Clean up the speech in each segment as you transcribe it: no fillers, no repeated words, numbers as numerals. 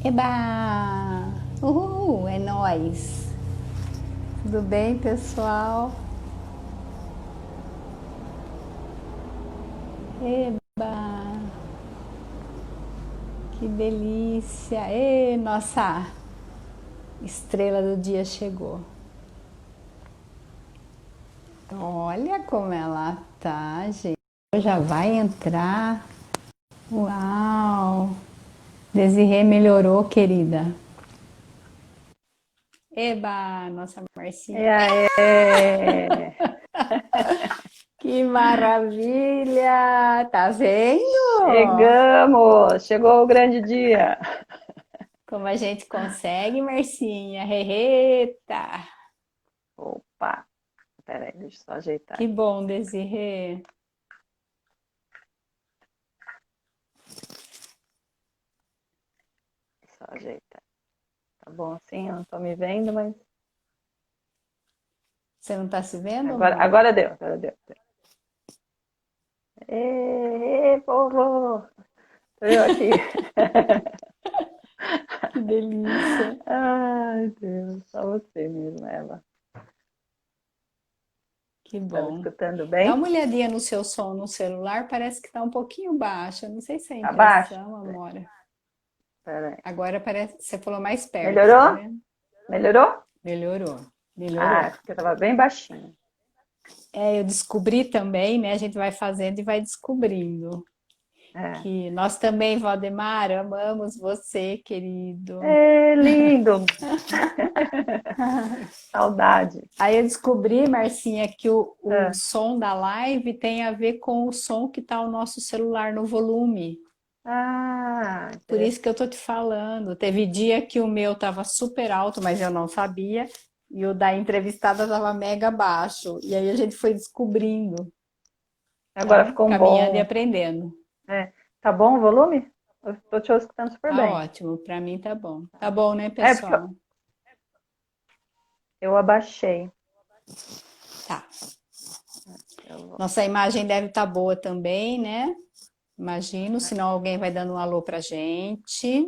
Eba! Uhul, é nóis! Tudo bem, pessoal? Eba! Que delícia! E nossa estrela do dia chegou. Olha como ela tá, gente. Já vai entrar. Uau! Desirê melhorou, querida. Eba, nossa E Marcinha. aí? Que maravilha! Tá vendo? Chegamos! Chegou o grande dia! Como a gente consegue, Marcinha? Eita! Opa! Peraí, deixa eu só ajeitar Que aqui. bom, Desirê. Só ajeitar. Tá bom assim? Eu não tô me vendo, mas. Você não tá se vendo, Agora, amor? agora deu, agora deu. Ê, povo! Tô eu aqui. Que delícia. Ai, Deus, só você mesmo, Eva. Que Tá me bom. escutando Dá bem? uma olhadinha no seu som no celular, parece que tá um pouquinho baixo. Eu não sei se é Abaixo? impressão, amora. Peraí. Agora parece que você falou mais perto, tá Melhorou? vendo? Melhorou? Melhorou, Ah, melhorou. porque tava bem baixinho. É, eu descobri também, né? A gente vai fazendo e vai descobrindo. É. Que nós também, Valdemar, amamos você, querido. É lindo! Saudade. Aí eu descobri, Marcinha, que o É. som da live tem a ver com o som que está o nosso celular no volume. Ah, Por isso que eu tô interessante. te falando. Teve dia que o meu estava super alto, mas eu não sabia, e o da entrevistada estava mega baixo. E aí a gente foi descobrindo, Agora né? ficou um Caminhando e bom. aprendendo. É. Tá bom o volume? Eu tô te escutando super Tá bem. ótimo, para mim tá bom. Tá bom, né, É, porque eu, pessoal? eu abaixei. Tá. Eu Nossa imagem deve estar boa também, né? Imagino, senão alguém vai dando um alô pra gente.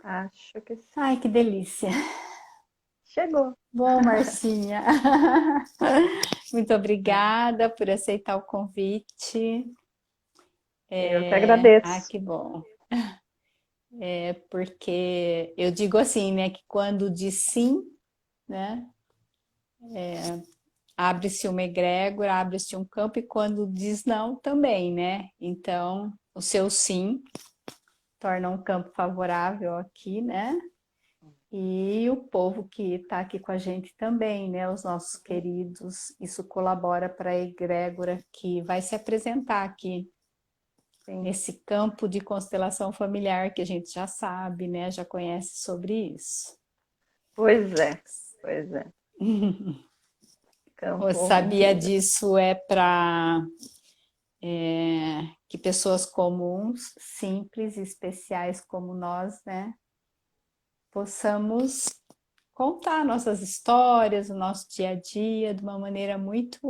acho que Ai, que delícia. chegou. Bom, Marcinha, muito É. obrigada por aceitar o convite. Eu que agradeço. Que bom. É porque eu digo assim, né, que quando diz sim, né, abre-se uma egrégora, abre-se um campo, e quando diz não, também, né? Então, o seu sim torna um campo favorável aqui, né? E o povo que está aqui com a gente também, né? Os nossos queridos, isso colabora para a egrégora que vai se apresentar aqui Sim. nesse campo de constelação familiar que a gente já sabe, né? Já conhece sobre isso. Pois é, pois é. Você Campo sabia de. disso é para que pessoas comuns, simples, especiais como nós, né? Possamos contar nossas histórias, o nosso dia a dia de uma maneira muito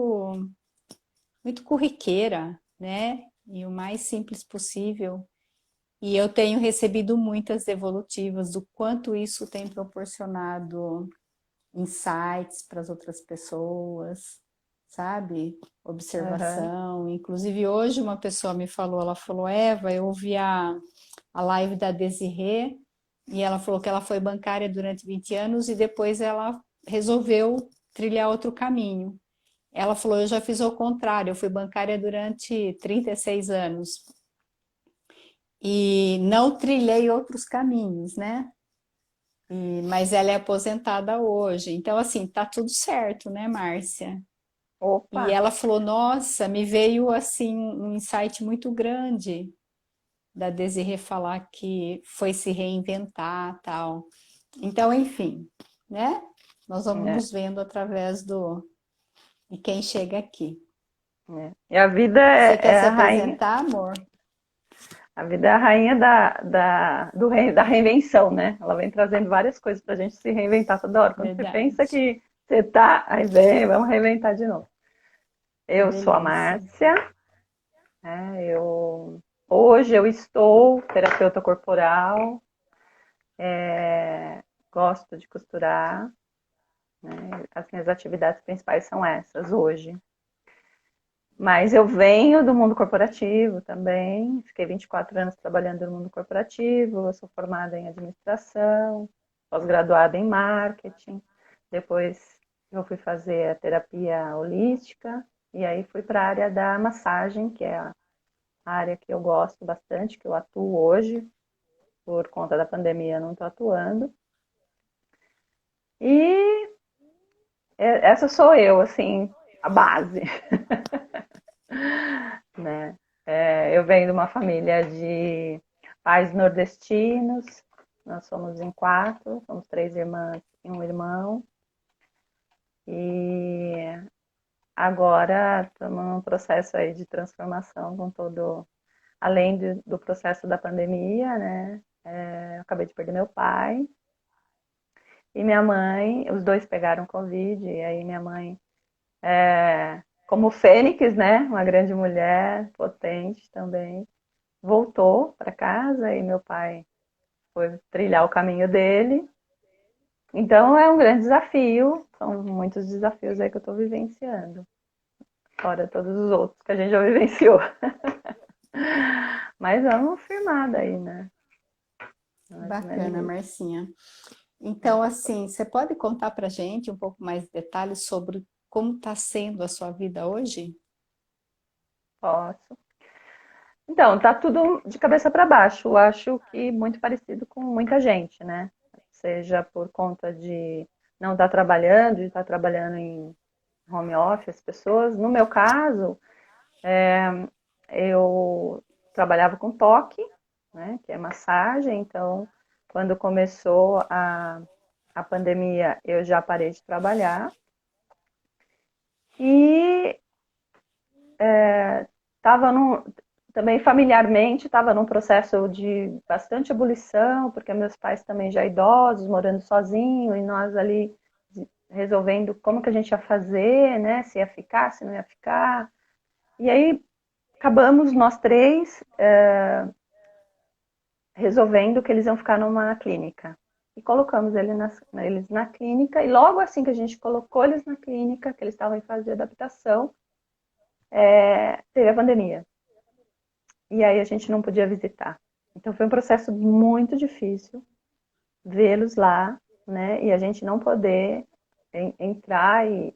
corriqueira, né? E o mais simples possível. E eu tenho recebido muitas devolutivas do quanto isso tem proporcionado insights para as outras pessoas, sabe? Aham. Observação. Inclusive hoje uma pessoa me falou, ela falou, Eva, eu ouvi a live da Desirê e ela falou que ela foi bancária durante 20 anos e depois ela resolveu trilhar outro caminho. Ela falou, eu já fiz o contrário, eu fui bancária durante 36 anos e não trilhei outros caminhos, né? Mas ela é aposentada hoje. Então, assim, tá tudo certo, né, Márcia? Opa! E ela falou, nossa, me veio, assim, um insight muito grande da Desirê falar que foi se reinventar, tal. Então, enfim, né? Nós vamos É, nos vendo através de quem chega aqui. é. E a vida Você quer é se a rainha. apresentar, amor? A vida é a rainha da reinvenção, né? Ela vem trazendo várias coisas pra gente se reinventar toda hora. Quando você pensa Verdade. que você tá, aí vem, vamos reinventar de novo. Que Eu sou a delícia. Márcia, né? Hoje eu estou terapeuta corporal, Gosto de costurar, né? As minhas atividades principais são essas hoje. Mas eu venho do mundo corporativo também, fiquei 24 anos trabalhando no mundo corporativo, eu sou formada em administração, pós-graduada em marketing, depois eu fui fazer a terapia holística, e aí fui para a área da massagem, que é a área que eu gosto bastante, que eu atuo hoje, por conta da pandemia não estou atuando. E essa sou eu, assim, a base. Né? Eu venho de uma família de pais nordestinos, nós somos em 4, somos 3 irmãs e um irmão. E agora estamos num processo aí de transformação com todo, além do processo da pandemia, né? Eu acabei de perder meu pai e minha mãe, os dois pegaram Covid, e aí minha mãe, como fênix, né? Uma grande mulher, potente também, voltou para casa e meu pai foi trilhar o caminho dele. Então é um grande desafio, são muitos desafios aí que eu estou vivenciando, fora todos os outros que a gente já vivenciou. Mas vamos firmada aí, né? Mais ou menos Bacana, isso. Marcinha. Então, assim, você pode contar para gente um pouco mais de detalhes sobre como está sendo a sua vida hoje? Posso. Então, tá tudo de cabeça para baixo. Eu acho que muito parecido com muita gente, né? Seja por conta de não estar trabalhando, de estar trabalhando em home office, as pessoas. No meu caso, eu trabalhava com toque, né, que é massagem, então quando começou a pandemia eu já parei de trabalhar e estava também familiarmente estava num processo de bastante ebulição, porque meus pais também já idosos, morando sozinhos, e nós ali resolvendo como que a gente ia fazer, né, se ia ficar, se não ia ficar. E aí acabamos nós três resolvendo que eles iam ficar numa clínica. E colocamos eles na clínica, e logo assim que a gente colocou eles na clínica, que eles estavam em fase de adaptação, teve a pandemia. E aí a gente não podia visitar. Então foi um processo muito difícil vê-los lá, né? E a gente não poder entrar e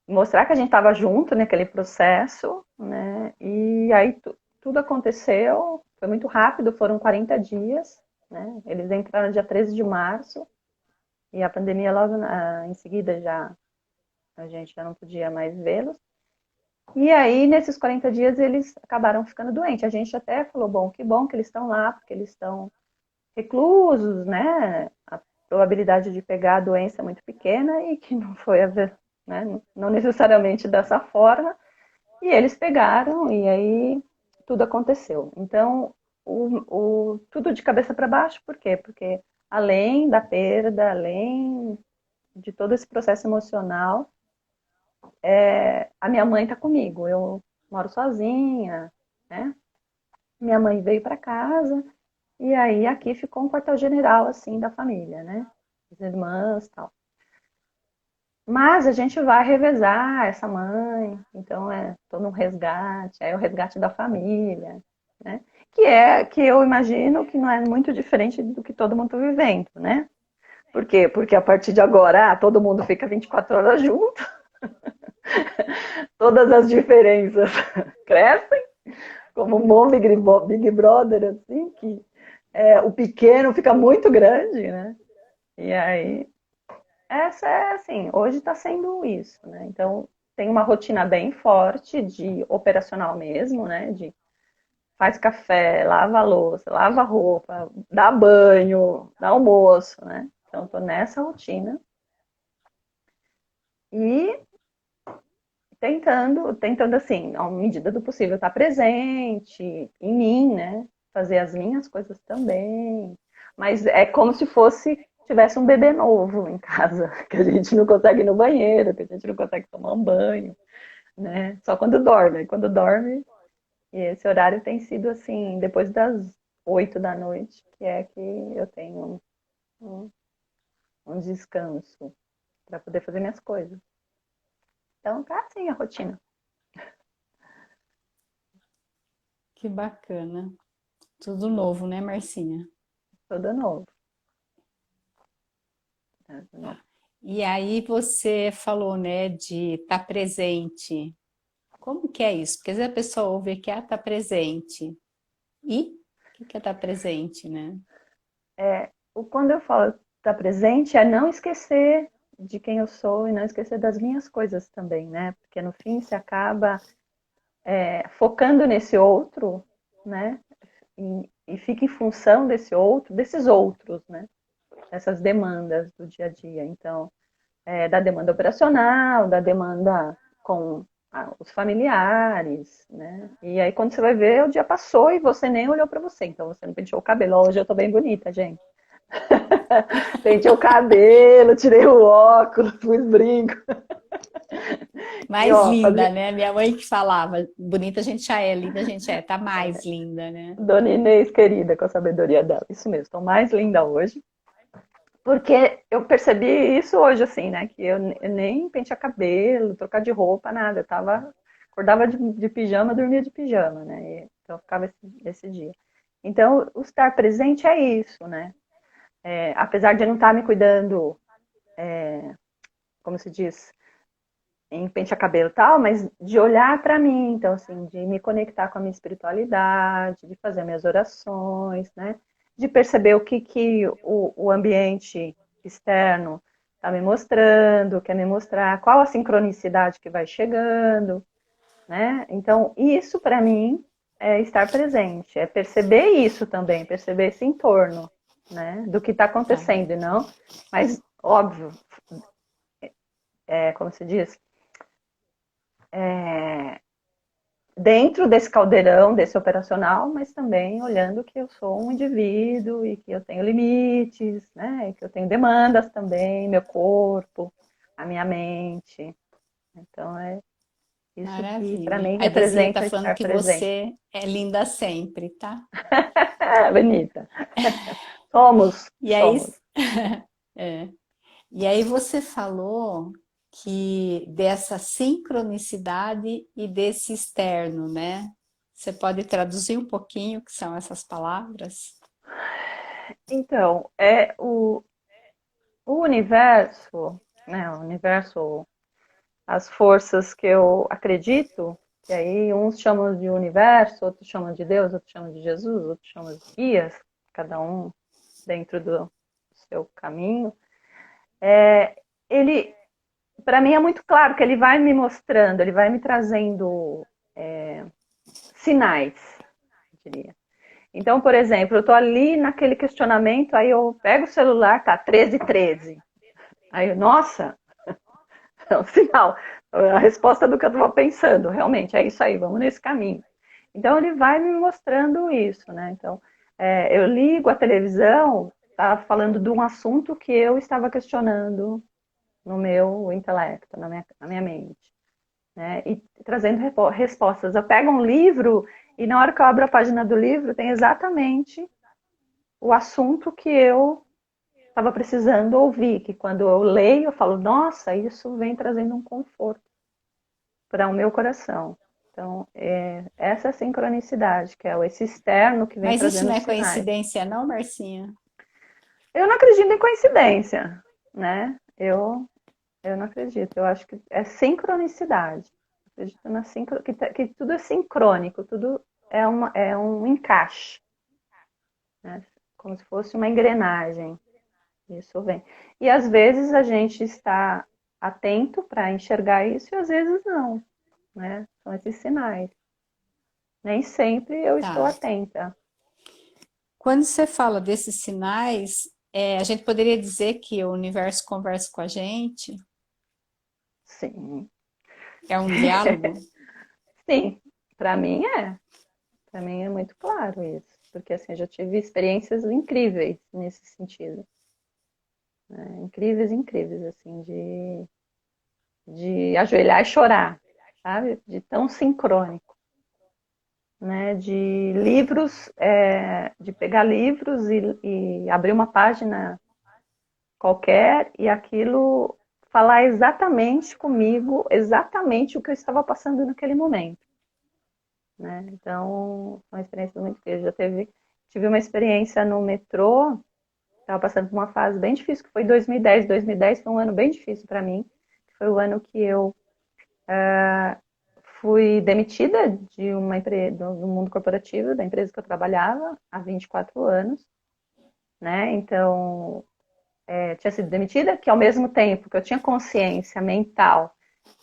mostrar que a gente estava junto naquele processo, né? E aí tudo aconteceu, foi muito rápido, foram 40 dias, né? Eles entraram no dia 13 de março e a pandemia logo em seguida a gente já não podia mais vê-los. E aí, nesses 40 dias, eles acabaram ficando doentes. A gente até falou, bom, que bom que eles estão lá, porque eles estão reclusos, né? A probabilidade de pegar a doença é muito pequena e que não foi, né? Não necessariamente dessa forma. E eles pegaram e aí tudo aconteceu. Então, tudo de cabeça para baixo, por quê? Porque além da perda, além de todo esse processo emocional, a minha mãe está comigo. Eu moro sozinha, né? Minha mãe veio para casa e aí aqui ficou um quartel-general assim da família, né? As irmãs, e tal. Mas a gente vai revezar essa mãe, então todo um resgate, é o resgate da família, né? Que eu imagino que não é muito diferente do que todo mundo está vivendo, né? Por quê? Porque a partir de agora, todo mundo fica 24 horas junto, todas as diferenças crescem, como um bom Big Brother, assim, que o pequeno fica muito grande, né? E aí essa assim, hoje está sendo isso, né? Então, tem uma rotina bem forte de operacional mesmo, né? De faz café, lava a louça, lava a roupa, dá banho, dá almoço, né? Então, tô nessa rotina e tentando assim, à medida do possível, estar presente em mim, né? Fazer as minhas coisas também. Mas é como se tivesse um bebê novo em casa, que a gente não consegue ir no banheiro, que a gente não consegue tomar um banho, né? Só quando dorme. Quando dorme, e esse horário tem sido assim, depois das 8 da noite, que é que eu tenho um, um descanso para poder fazer minhas coisas. Então tá assim a rotina, Que bacana. Tudo novo, né, Marcinha? tudo novo. Tudo novo. E aí você falou, né, de estar presente. Como que é isso? Porque às vezes a pessoa ouve que tá presente. E o que é estar presente, né? Quando eu falo estar presente, é não esquecer de quem eu sou e não esquecer das minhas coisas também, né? Porque no fim se acaba focando nesse outro, né? E fica em função desse outro, desses outros, né? Essas demandas do dia a dia. Então, da demanda operacional, da demanda com os familiares, né? E aí quando você vai ver, o dia passou e você nem olhou para você. Então você não penteou o cabelo. Hoje eu tô bem bonita, gente. Pentei o cabelo, tirei o óculos, pus brinco. E Mais ó, linda, né? Minha mãe que falava, bonita a gente já é, linda a gente é, tá mais linda, né? Dona Inês querida, com a sabedoria dela. Isso mesmo, estou mais linda hoje. Porque eu percebi isso hoje, assim, né? Que eu nem pentear cabelo, trocar de roupa, nada. Eu tava, acordava de pijama, dormia de pijama, né? Então eu ficava esse dia. Então, o estar presente é isso, né? Apesar de eu não estar me cuidando, como se diz, em pentear cabelo e tal, mas de olhar para mim, então, assim, de me conectar com a minha espiritualidade, de fazer minhas orações, né? De perceber o que o ambiente externo está me mostrando, quer me mostrar, qual a sincronicidade que vai chegando, né? Então, isso para mim é estar presente, é perceber isso também, perceber esse entorno, né? Do que está Tá. acontecendo, e não, mas óbvio, como se diz, é, dentro desse caldeirão, desse operacional, mas também olhando que eu sou um indivíduo e que eu tenho limites, né? E que eu tenho demandas também, meu corpo, a minha mente. Então é isso que para Maravilha. mim A Desirê tá representa falando estar que presente. você é linda sempre, tá? Bonita. Somos, E aí, somos. é. E aí você falou que dessa sincronicidade e desse externo, né? Você pode traduzir um pouquinho o que são essas palavras? Então, o universo, né? O universo, as forças que eu acredito, que aí uns chamam de universo, outros chamam de Deus, outros chamam de Jesus, outros chamam de guias, cada um dentro do seu caminho. Ele, para mim, é muito claro que ele vai me mostrando, ele vai me trazendo sinais, eu diria. Então, por exemplo, eu estou ali naquele questionamento, aí eu pego o celular, tá 13h13. Aí, nossa, é um sinal, a resposta do que eu estava pensando, realmente, é isso aí, vamos nesse caminho. Então, ele vai me mostrando isso, né? Então, eu ligo a televisão, tá falando de um assunto que eu estava questionando no meu intelecto, na minha mente, né? E trazendo respostas. Eu pego um livro e na hora que eu abro a página do livro tem exatamente o assunto que eu estava precisando ouvir, que quando eu leio eu falo, nossa, isso vem trazendo um conforto para o meu coração. Então, essa sincronicidade, que é esse externo que vem Mas isso trazendo não os é sinais. coincidência, não, Marcinha? Eu não acredito em coincidência, né? Eu não acredito. Eu acho que é sincronicidade. Eu acredito que tudo é sincrônico, tudo é um encaixe, né? Como se fosse uma engrenagem. Isso vem. E às vezes a gente está atento para enxergar isso e às vezes não, né? São esses sinais. Nem sempre eu estou Tá. atenta. Quando você fala desses sinais, a gente poderia dizer que o universo conversa com a gente? Sim. É um diálogo? Sim, para mim é. Para mim é muito claro isso. Porque assim, eu já tive experiências incríveis nesse sentido. Né? Incríveis, incríveis, assim, de ajoelhar e chorar, sabe? De tão sincrônico. né, de livros, de pegar livros e abrir uma página qualquer e aquilo falar exatamente comigo, exatamente o que eu estava passando naquele momento, né? Então, foi uma experiência muito incrível. Tive uma experiência no metrô, estava passando por uma fase bem difícil, que foi 2010. 2010 foi um ano bem difícil para mim, foi o ano que eu fui demitida de uma empresa do mundo corporativo, da empresa que eu trabalhava há 24 anos, né? Então, tinha sido demitida, que ao mesmo tempo que eu tinha consciência mental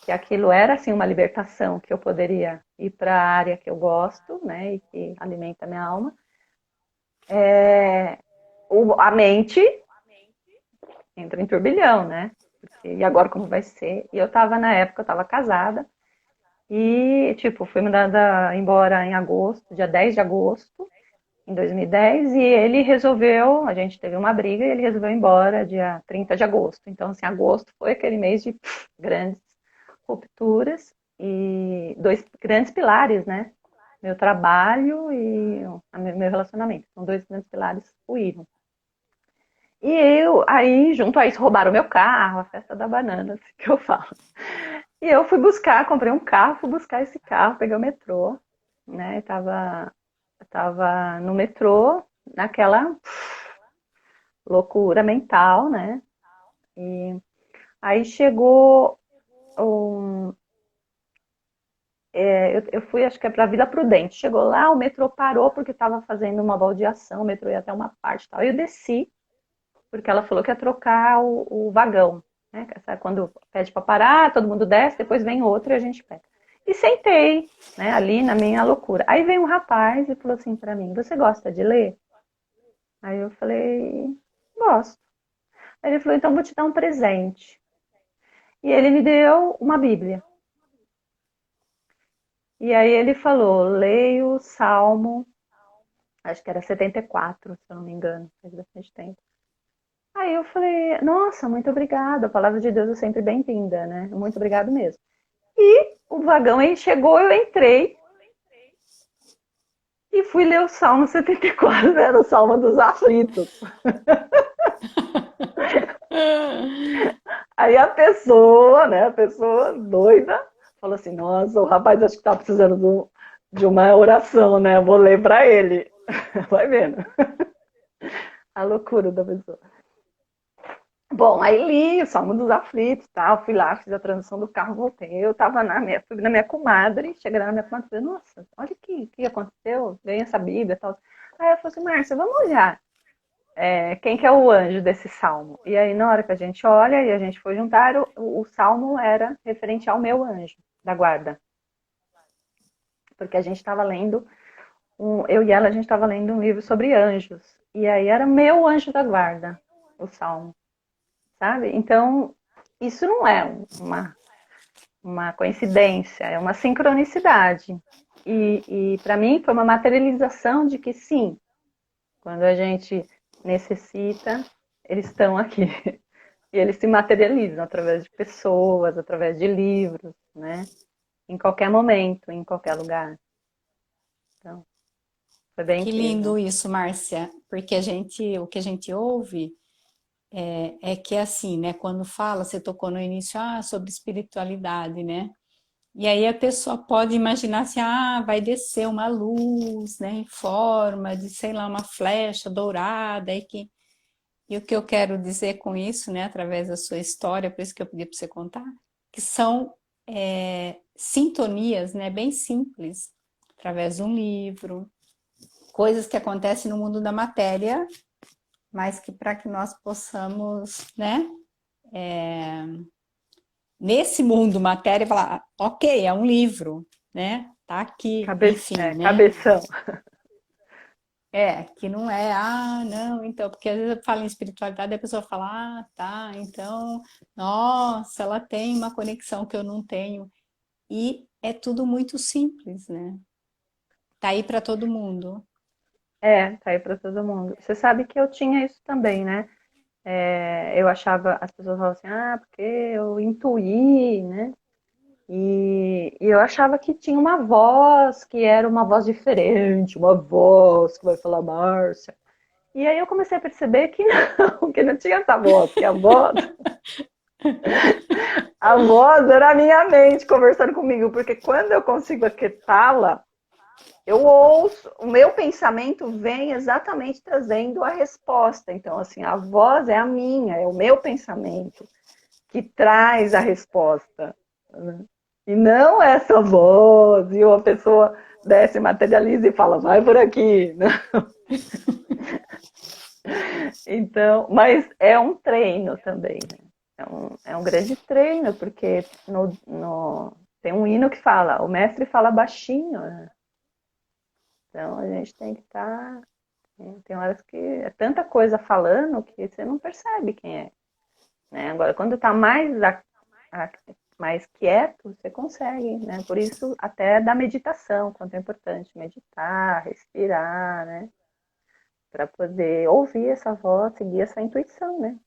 que aquilo era assim uma libertação, que eu poderia ir para a área que eu gosto, né, e que alimenta a minha alma, a mente entra em turbilhão, né? Porque, e agora como vai ser? E eu estava na época, eu estava casada, e tipo, fui mandada embora em agosto, dia 10 de agosto, em 2010, e ele resolveu, a gente teve uma briga e ele resolveu ir embora dia 30 de agosto. Então, assim, agosto foi aquele mês de grandes rupturas e dois grandes pilares, né? Meu trabalho e meu relacionamento. São dois grandes pilares ruíram. E aí, junto a isso, roubaram meu carro, a festa da banana, assim que eu falo. E eu fui buscar, comprei um carro, fui buscar esse carro, peguei o metrô, né? Eu tava no metrô, naquela loucura mental, né? E aí chegou um, eu fui, acho que é para Vila Prudente. Chegou lá, o metrô parou porque estava fazendo uma baldeação, o metrô ia até uma parte e tal. Eu desci, porque ela falou que ia trocar o vagão. Né? Quando pede para parar, todo mundo desce, depois vem outro e a gente pega. E sentei, né, ali na minha loucura. Aí veio um rapaz e falou assim para mim: Você gosta de ler? Aí eu falei: Gosto. Aí ele falou: Então vou te dar um presente. E ele me deu uma Bíblia. E aí ele falou: Leia o Salmo, acho que era 74, se eu não me engano, faz bastante tempo. Aí eu falei: Nossa, muito obrigada. A palavra de Deus é sempre bem-vinda, né? Muito obrigado mesmo. E o vagão aí chegou, eu entrei e fui ler o Salmo 74, era o Salmo dos aflitos. Aí a pessoa, né, a pessoa doida, falou assim: Nossa, o rapaz acho que tá precisando de uma oração, né? Eu vou ler para ele. Vai vendo a loucura da pessoa. Bom, aí li o Salmo dos Aflitos, tal, fui lá, fiz a transição do carro, voltei. Eu tava fui na minha comadre, cheguei na minha comadre e falei: Nossa, olha o que aconteceu, ganhei essa Bíblia e tal. Aí ela falou assim: Márcia, vamos olhar quem que é o anjo desse salmo. E aí, na hora que a gente olha e a gente foi juntar, o salmo era referente ao meu anjo da guarda. Porque a gente estava lendo, eu e ela, a gente estava lendo um livro sobre anjos. E aí era meu anjo da guarda, o salmo, sabe? Então, isso não é uma coincidência, é uma sincronicidade. E para mim foi uma materialização de que sim, quando a gente necessita, eles estão aqui. E eles se materializam através de pessoas, através de livros, né? Em qualquer momento, em qualquer lugar. Então, foi bem Que incrível. lindo isso, Márcia, porque o que a gente ouve é que é assim, né? Quando fala, você tocou no início, sobre espiritualidade, né? E aí a pessoa pode imaginar assim, vai descer uma luz, né, em forma de, sei lá, uma flecha dourada, e o que eu quero dizer com isso, né, através da sua história, por isso que eu pedi para você contar, que são sintonias, né, bem simples, através de um livro, coisas que acontecem no mundo da matéria, mas que para que nós possamos, né, nesse mundo matéria, falar, ok, é um livro, né, tá aqui, enfim, né, Cabeção. que não é, não, então, porque às vezes eu falo em espiritualidade, a pessoa fala, tá, então, nossa, ela tem uma conexão que eu não tenho. E é tudo muito simples, né? Tá aí para todo mundo. Tá aí para todo mundo. Você sabe que eu tinha isso também, né? Eu achava, as pessoas falavam assim: porque eu intuí, né? E eu achava que tinha uma voz que era uma voz diferente, uma voz que vai falar Márcia. E aí eu comecei a perceber que não, que não tinha essa voz, que a voz era a minha mente conversando comigo, porque quando eu consigo aquietá-la, eu ouço, o meu pensamento vem exatamente trazendo a resposta. Então, assim, a voz é a minha, é o meu pensamento que traz a resposta, né? E não essa voz, e uma pessoa desce, materializa e fala, vai por aqui, né? Então, mas é um treino também, né? É um grande treino, porque tem um hino que fala, o mestre fala baixinho, né? Então a gente tem que estar. Tem horas que é tanta coisa falando que você não percebe quem é. Né? Agora, quando está mais quieto, você consegue, né? Por isso, até da meditação, quanto é importante meditar, respirar, né? Para poder ouvir essa voz, seguir essa intuição, né?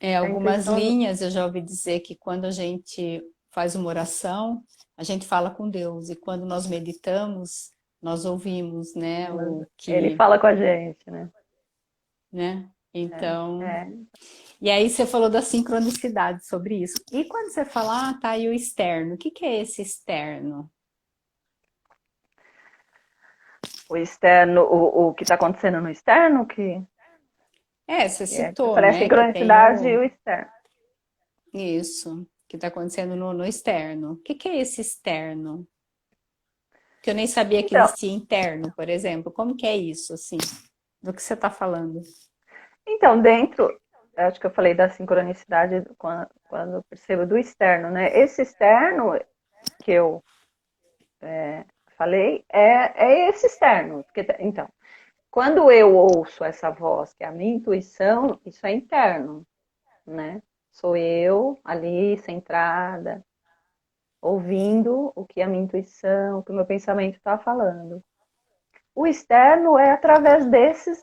A Algumas intuição. linhas eu já ouvi dizer que quando a gente faz uma oração, a gente fala com Deus, e quando nós meditamos, nós ouvimos, né, o Ele que, fala com a gente, né? né? Então, É. e aí você falou da sincronicidade sobre isso. E quando você fala, tá aí o externo, o que que é esse externo? O externo, o que está acontecendo no externo, Você que citou, parece a né, que tem sincronicidade e o externo. isso, que está acontecendo no externo. O que que é esse externo? Que eu nem sabia que Então, existia interno, por exemplo. Como que é isso, assim, do que você está falando? Dentro, acho que eu falei da sincronicidade quando eu percebo do externo, né? Esse externo que eu falei é esse externo. Então, quando eu ouço essa voz, que é a minha intuição, isso é interno, né? Sou eu ali centrada, ouvindo o que a minha intuição, o que o meu pensamento está falando. O externo é através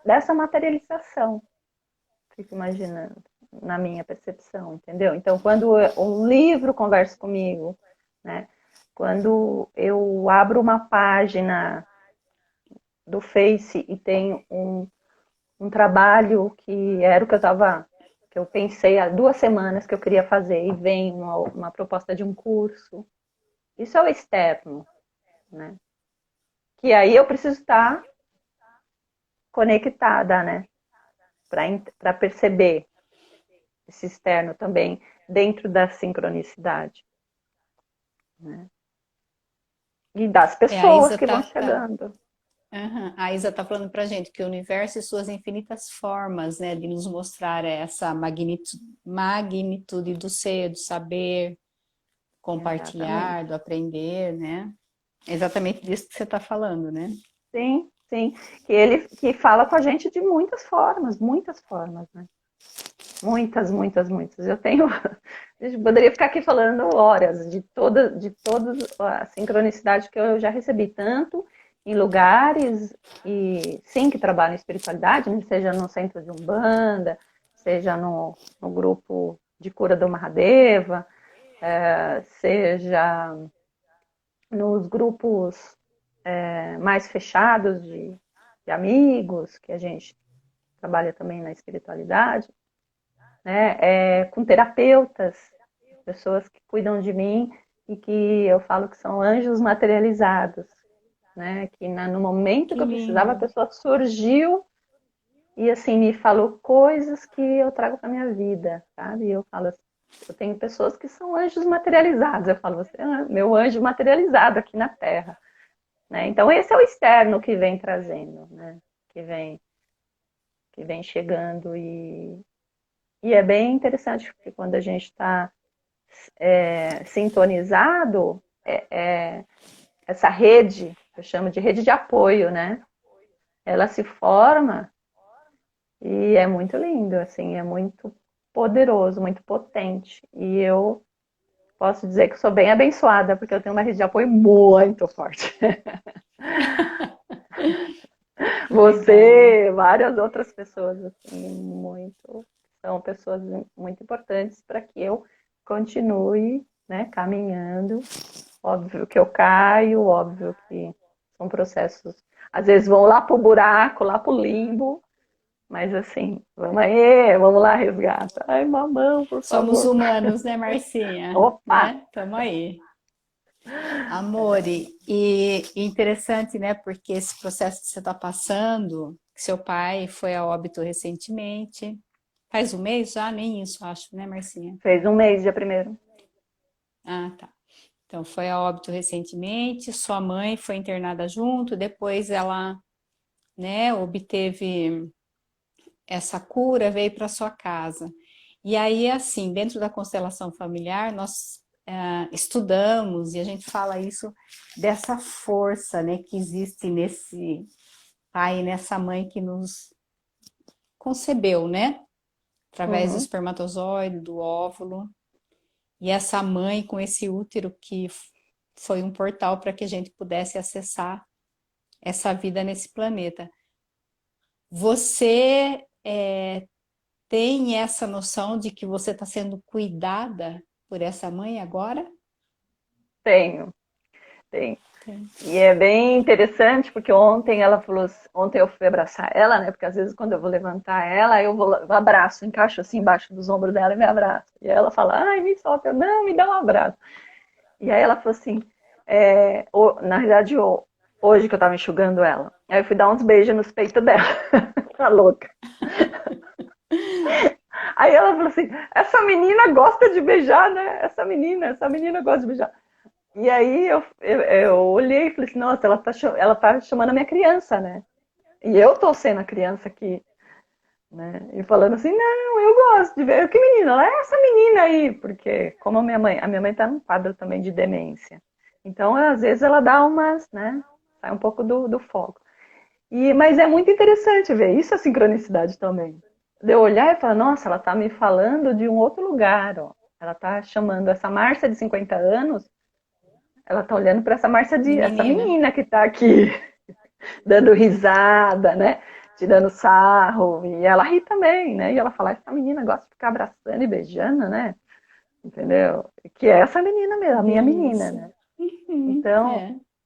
dessa materialização. Fico imaginando, na minha percepção, entendeu? Então, quando um livro conversa comigo, né? Quando eu abro uma página do Face e tem um trabalho que era o que eu pensei há 2 semanas que eu queria fazer e vem uma proposta de um curso, isso é o externo, né? Que aí eu preciso estar conectada, né? Para perceber esse externo também dentro da sincronicidade, né? E das A pessoas Isa que vão tá, chegando. aham. A Isa tá falando pra gente que o universo e suas infinitas formas, né, de nos mostrar essa magnitude do ser, do saber, Exatamente. compartilhar, do aprender, né? É exatamente disso que você está falando, né? Sim, sim. Que ele que fala com a gente de muitas formas, né? Muitas, muitas, muitas. Eu tenho. Eu poderia ficar aqui falando horas de toda a sincronicidade que eu já recebi, tanto em lugares e sim que trabalham em espiritualidade, né? Seja no centro de Umbanda, seja no grupo de cura do Mahadeva, seja nos grupos mais fechados de amigos, que a gente trabalha também na espiritualidade, né? Com terapeutas, pessoas que cuidam de mim e que eu falo que são anjos materializados, né? Que no momento Que que eu precisava, a lindo. pessoa surgiu e assim me falou coisas que eu trago para minha vida, sabe? E eu falo assim, eu tenho pessoas que são anjos materializados. Eu falo, você é meu anjo materializado aqui na Terra. Né? Então, esse é o externo que vem trazendo, né? Que vem chegando. E é bem interessante, porque quando a gente está sintonizado, essa rede, eu chamo de rede de apoio, né? Ela se forma e é muito lindo, assim, é muito poderoso, muito potente. E eu posso dizer que sou bem abençoada, porque eu tenho uma rede de apoio muito forte. Que legal. Você, várias outras pessoas, assim, são pessoas muito importantes para que eu continue. né, caminhando. Óbvio que eu caio, óbvio que são processos, às vezes vão lá pro buraco, lá pro limbo, mas assim, vamos aí, vamos lá, resgata. Ai, mamão, por Somos favor. humanos, né, Marcinha? Opa! Né? Tamo aí. Amore, e interessante, né? Porque esse processo que você está passando, que seu pai foi a óbito recentemente, faz um mês já? Nem isso, acho, né, Marcinha? Fez um mês, dia primeiro. Ah, tá. Então, foi a óbito recentemente, sua mãe foi internada junto, depois ela, né, obteve essa cura, veio para sua casa. E aí, assim, dentro da constelação familiar, nós estudamos e a gente fala isso dessa força, né, que existe nesse pai e nessa mãe que nos concebeu, né, através do Uhum. espermatozoide, do óvulo, e essa mãe com esse útero que foi um portal para que a gente pudesse acessar essa vida nesse planeta. Você tem essa noção de que você está sendo cuidada por essa mãe agora? Tenho, tenho. Tem. E é bem interessante, porque ontem ela falou, ontem eu fui abraçar ela, né? Porque às vezes quando eu vou levantar ela, eu abraço, encaixo assim embaixo dos ombros dela e me abraço. E aí ela fala, ai, me solta, eu, não, me dá um abraço. E aí ela falou assim, na realidade, hoje que eu tava enxugando ela, aí eu fui dar uns beijos nos peitos dela, tá louca. Aí ela falou assim, essa menina gosta de beijar, né? Essa menina gosta de beijar. E aí eu olhei e falei assim, nossa, ela tá chamando a minha criança, né? E eu tô sendo a criança aqui, né? E falando assim, não, eu gosto de ver. Que menina? Ela é essa menina aí, porque como a minha mãe tá num quadro também de demência. Então, às vezes ela dá umas, né? Sai um pouco do foco. Mas é muito interessante ver isso, a sincronicidade também. De eu olhar e falar, nossa, ela tá me falando de um outro lugar, ó. Ela tá chamando essa Márcia de 50 anos, ela tá olhando para essa Márcia De essa menina. menina que tá aqui, dando risada, né? Tirando sarro. E ela ri também, né? E ela fala, essa menina gosta de ficar abraçando e beijando, né? Entendeu? Que é essa menina mesmo, a minha menina, Delícia. né? Uhum, Então,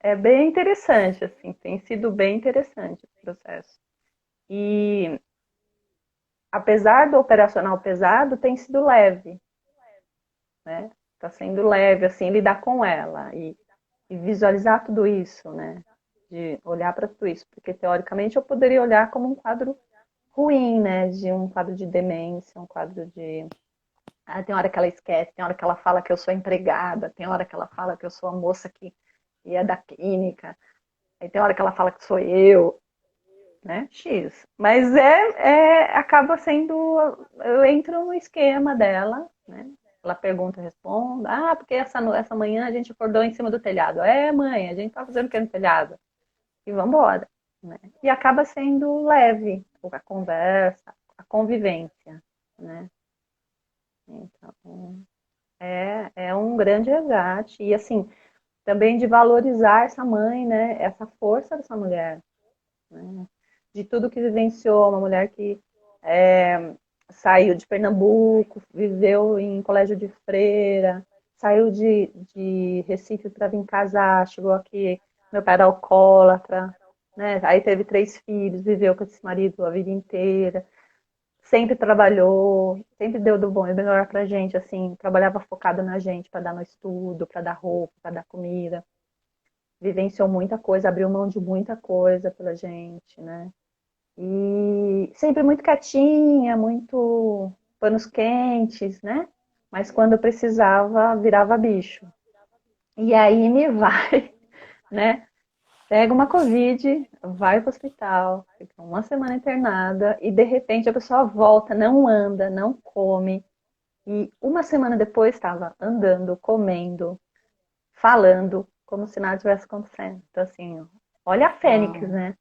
é. é bem interessante, assim, tem sido bem interessante o processo. E apesar do operacional pesado, tem sido leve, né? Tá sendo leve, assim, lidar com ela e visualizar tudo isso, né? De olhar para tudo isso, porque teoricamente eu poderia olhar como um quadro ruim, né? De um quadro de demência, um quadro de. Ah, tem hora que ela esquece, tem hora que ela fala que eu sou empregada, tem hora que ela fala que eu sou a moça que é da clínica, aí tem hora que ela fala que sou eu, né? X. Mas acaba sendo. Eu entro no esquema dela, né? Ela pergunta, eu respondo. Ah, porque essa manhã a gente acordou em cima do telhado. É, mãe, a gente tá fazendo o que no telhado? E vamos embora. Né? E acaba sendo leve a conversa, a convivência. Né? Então, é um grande resgate. E assim, também de valorizar essa mãe, né? Essa força dessa mulher. Né? De tudo que vivenciou, uma mulher que saiu de Pernambuco, viveu em colégio de freira, saiu de Recife para vir casar, chegou aqui, meu pai era alcoólatra, né? Aí teve 3 filhos, viveu com esse marido a vida inteira, sempre trabalhou, sempre deu do bom e melhor pra gente, assim, trabalhava focada na gente, para dar no estudo, para dar roupa, para dar comida, vivenciou muita coisa, abriu mão de muita coisa pela gente, né? E sempre muito quietinha, muito panos quentes, né? Mas quando eu precisava, virava bicho. E aí me vai, né? Pega uma Covid, vai para o hospital, fica uma semana internada e de repente a pessoa volta, não anda, não come. E uma semana depois estava andando, comendo, falando, como se nada tivesse acontecendo. Então, assim, olha a Fênix, Uau. né?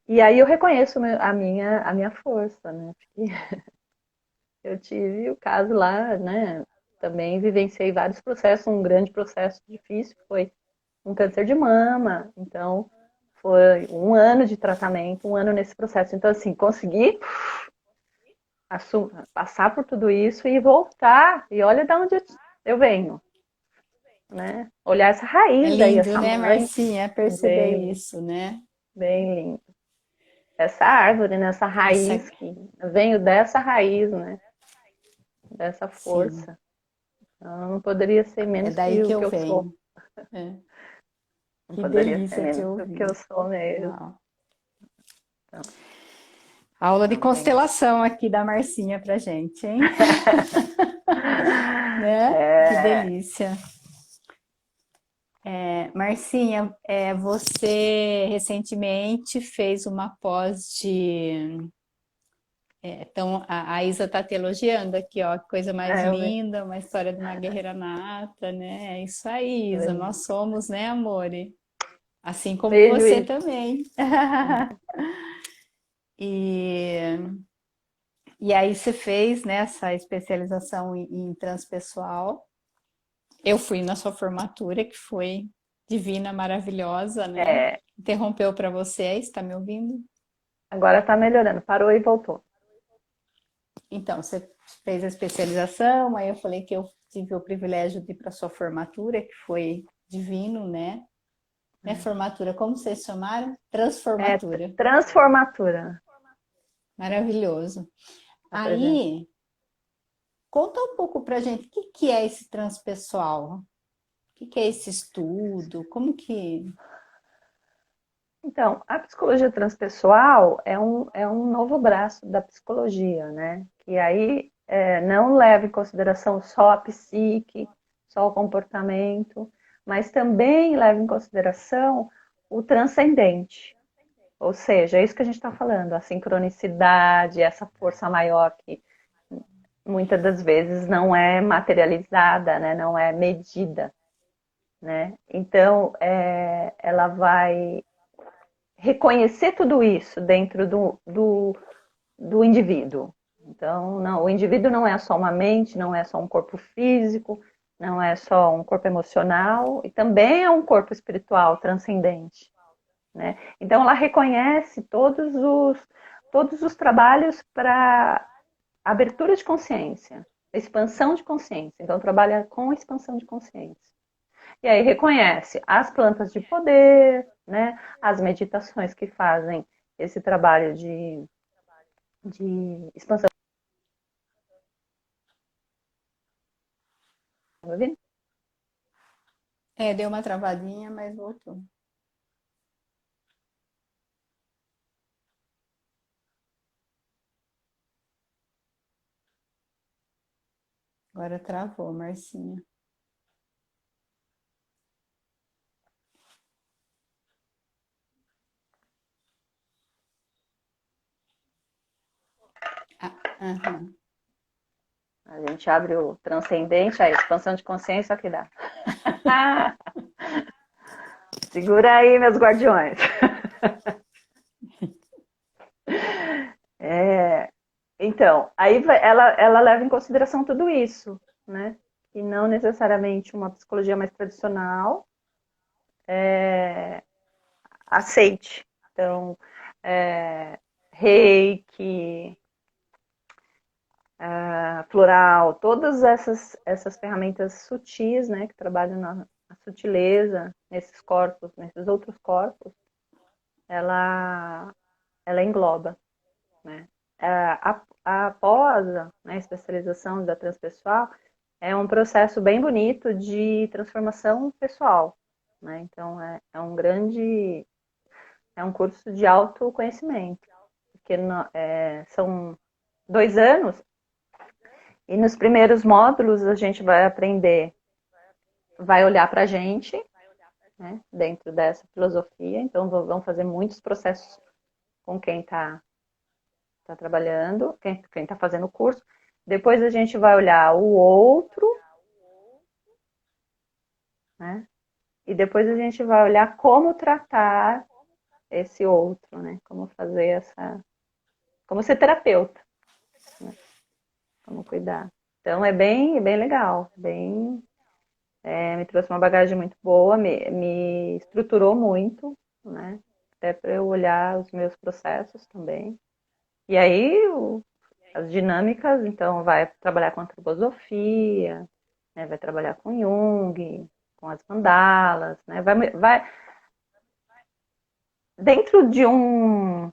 E aí eu reconheço a minha força, né? Porque eu tive o caso lá, né? Também vivenciei vários processos, um grande processo difícil, que foi um câncer de mama. Então, foi um ano de tratamento, um ano nesse processo. Então, assim, consegui passar por tudo isso e voltar. E olha de onde eu venho. né? Olhar essa É raiz aí, lindo, essa né, mãe, Marcinha, perceber bem, isso, né? bem lindo. Essa árvore, né? Essa Essa, raiz que veio dessa raiz, né? Dessa sim, força. Eu não poderia ser é menos daí que que o eu que eu sou. venho. É, Não que poderia ser delícia te menos do que eu ouvir. sou mesmo. Uau. Então, Aula de realmente. constelação aqui da Marcinha pra gente, hein? Né? Que É, delícia. Marcinha, você recentemente fez uma pós de. Então, a Isa está te elogiando aqui, ó, que coisa mais eu vi. linda, uma história de uma guerreira nata, né? É isso aí, Isa, Eu nós somos, né, amore? Assim como vejo você isso. também. E, e aí você fez, né, essa especialização em transpessoal. Eu fui na sua formatura, que foi divina, maravilhosa, né? É, Interrompeu para você, está me ouvindo? agora está melhorando. Parou e voltou. Então, você fez a especialização, aí eu falei que eu tive o privilégio de ir para sua formatura, que foi divino, né? Minha formatura, como vocês chamaram? É Transformatura. transformatura. Maravilhoso. Tá presente. Aí, conta um pouco pra gente o que que é esse transpessoal? O que que é esse estudo? Como que. Então, a psicologia transpessoal é um novo braço da psicologia, né? Que aí não leva em consideração só a psique, só o comportamento, mas também leva em consideração o transcendente. Ou seja, é isso que a gente está falando, a sincronicidade, essa força maior que muitas das vezes não é materializada, né? Não é medida, né? Então, ela vai reconhecer tudo isso dentro do indivíduo. Então, não, o indivíduo não é só uma mente, não é só um corpo físico, não é só um corpo emocional, e também é um corpo espiritual transcendente. Né? Então, ela reconhece todos os trabalhos para abertura de consciência, expansão de consciência. Então, trabalha com expansão de consciência. E aí reconhece as plantas de poder, né? As meditações que fazem esse trabalho de expansão. Tá me ouvindo? Deu uma travadinha, mas voltou. Agora travou, Marcinha. Ah, aham. A gente abre o transcendente, a expansão de consciência, que dá. Segura aí, meus guardiões. É, então, aí ela leva em consideração tudo isso, né? E não necessariamente uma psicologia mais tradicional aceite. Então, reiki, floral, todas essas ferramentas sutis, né, que trabalham na sutileza, nesses corpos, nesses outros corpos, ela, ela engloba, né. A pós, né, a especialização da transpessoal é um processo bem bonito de transformação pessoal, né, então é um curso de autoconhecimento, porque são 2 anos. E nos primeiros módulos a gente vai aprender, vai olhar para a gente, né, dentro dessa filosofia. Então vamos fazer muitos processos com quem tá trabalhando, quem está fazendo o curso. Depois a gente vai olhar o outro, né? E depois a gente vai olhar como tratar esse outro, né? Como fazer como ser terapeuta, né? Como cuidar. Então é bem legal, me trouxe uma bagagem muito boa, me estruturou muito, né? Até para eu olhar os meus processos também. E aí, as dinâmicas, então, vai trabalhar com antroposofia, né? Vai trabalhar com Jung, com as mandalas, né? Vai dentro de um,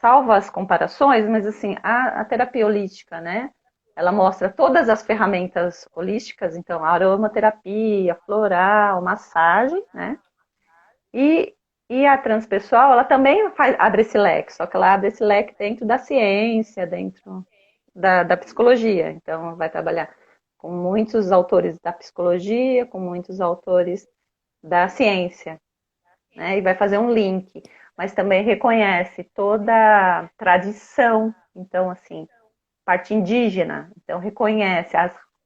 salvo as comparações, mas assim, a terapia holística, né? Ela mostra todas as ferramentas holísticas, então aromaterapia, floral, massagem, né? E, e a transpessoal, ela também abre esse leque, só que ela abre esse leque dentro da ciência, dentro da psicologia. Então, vai trabalhar com muitos autores da psicologia, com muitos autores da ciência, né? E vai fazer um link, mas também reconhece toda a tradição, então, assim, parte indígena, então reconhece